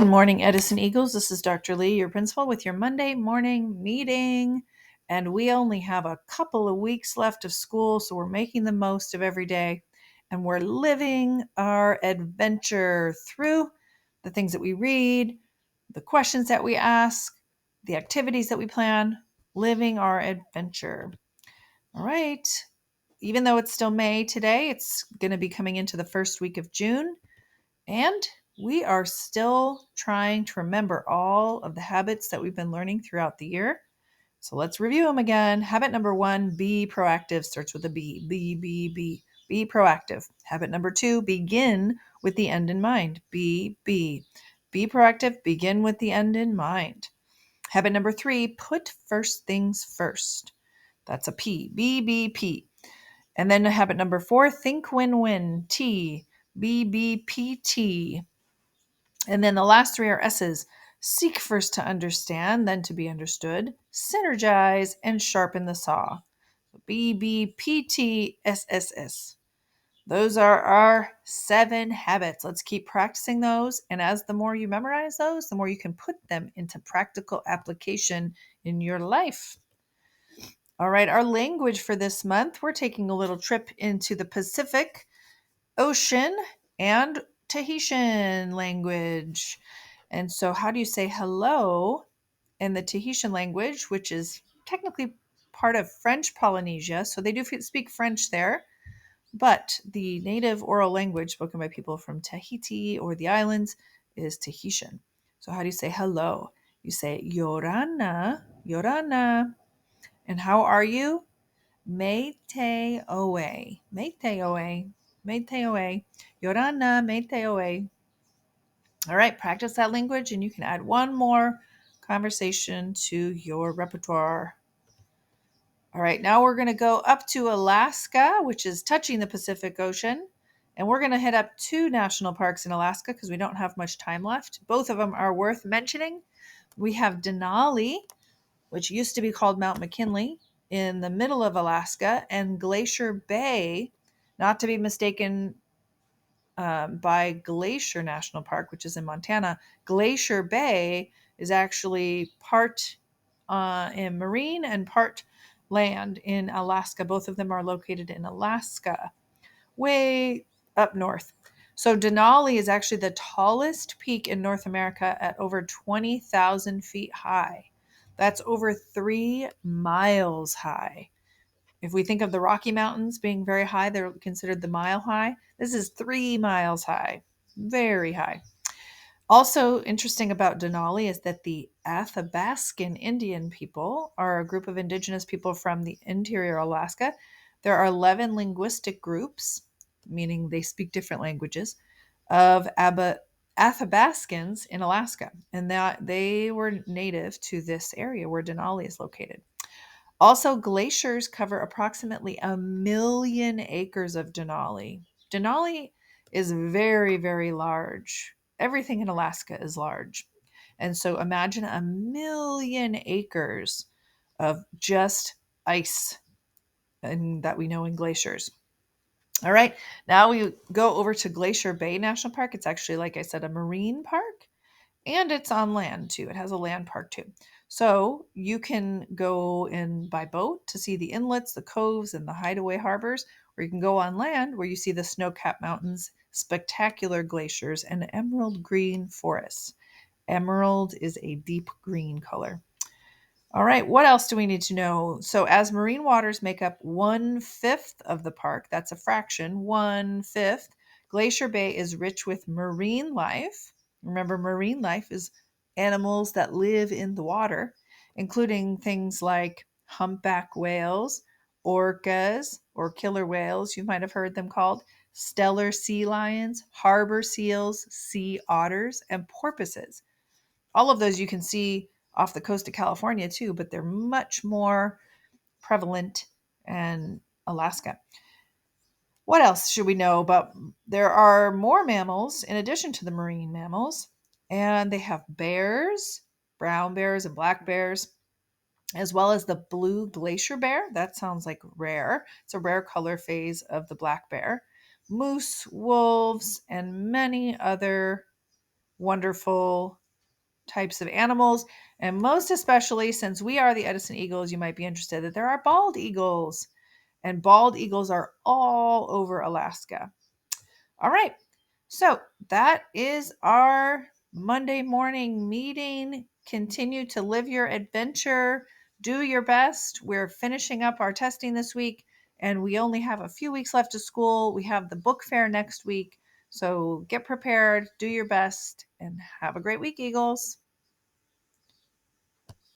Good morning, Edison Eagles. This is Dr. Lee, your principal, with your Monday morning meeting. And we only have a couple of weeks left of school, so we're making the most of every day. And we're living our adventure through the things that we read, the questions that we ask, the activities that we plan, living our adventure. All right. Even though it's still May today, it's going to be coming into the first week of June. And we are still trying to remember all of the habits that we've been learning throughout the year. So let's review them again. Habit number 1, be proactive, starts with a B. B. Be proactive. Habit number 2, begin with the end in mind. Be proactive, begin with the end in mind. Habit number 3, put first things first. That's a P. P. And then habit number 4, think win-win. T. T. And then the last 3 are S's. Seek first to understand, then to be understood. Synergize and sharpen the saw. BBPTSSS. Those are our 7 habits. Let's keep practicing those. And as the more you memorize those, the more you can put them into practical application in your life. All right, our language for this month, we're taking a little trip into the Pacific Ocean and Tahitian language. And so, how do you say hello in the Tahitian language, which is technically part of French Polynesia? So, they do speak French there, but the native oral language spoken by people from Tahiti or the islands is Tahitian. So, how do you say hello? You say Yorana, Yorana. And how are you? Mete oe. Mete oe. Mete oe. Yorana mete oe. All right, practice that language and you can add one more conversation to your repertoire. All right, now we're going to go up to Alaska, which is touching the Pacific Ocean. And we're going to hit up 2 national parks in Alaska because we don't have much time left. Both of them are worth mentioning. We have Denali, which used to be called Mount McKinley, in the middle of Alaska, and Glacier Bay, not to be mistaken by Glacier National Park, which is in Montana. Glacier Bay is actually part in marine and part land in Alaska. Both of them are located in Alaska, way up north. So Denali is actually the tallest peak in North America at over 20,000 feet high. That's over 3 miles high. If we think of the Rocky Mountains being very high, they're considered the mile high. This is 3 miles high, very high. Also interesting about Denali is that the Athabascan Indian people are a group of indigenous people from the interior Alaska. There are 11 linguistic groups, meaning they speak different languages, of Athabascans in Alaska, and that they were native to this area where Denali is located. Also, glaciers cover approximately 1,000,000 acres of Denali. Denali is very, very large. Everything in Alaska is large. And so imagine 1,000,000 acres of just ice and that we know in glaciers. All right, now we go over to Glacier Bay National Park. It's actually, like I said, a marine park. And it's on land too. It has a land park too. So you can go in by boat to see the inlets, the coves, and the hideaway harbors, or you can go on land where you see the snow-capped mountains, spectacular glaciers, and emerald green forests. Emerald is a deep green color. All right, what else do we need to know? So, as marine waters make up 1/5 of the park, that's a fraction, 1/5, Glacier Bay is rich with marine life. Remember, marine life is animals that live in the water, including things like humpback whales, orcas, or killer whales, you might have heard them called, stellar sea lions, harbor seals, sea otters, and porpoises. All of those you can see off the coast of California too, but they're much more prevalent in Alaska. What else should we know about? There are more mammals in addition to the marine mammals, and they have bears, brown bears and black bears, as well as the blue glacier bear. That sounds like rare. It's a rare color phase of the black bear. Moose, wolves, and many other wonderful types of animals. And most especially, since we are the Edison Eagles, you might be interested that there are bald eagles. And bald eagles are all over Alaska. All right. So that is our Monday morning meeting. Continue to live your adventure. Do your best. We're finishing up our testing this week, and we only have a few weeks left of school. We have the book fair next week. So get prepared, do your best, and have a great week, Eagles.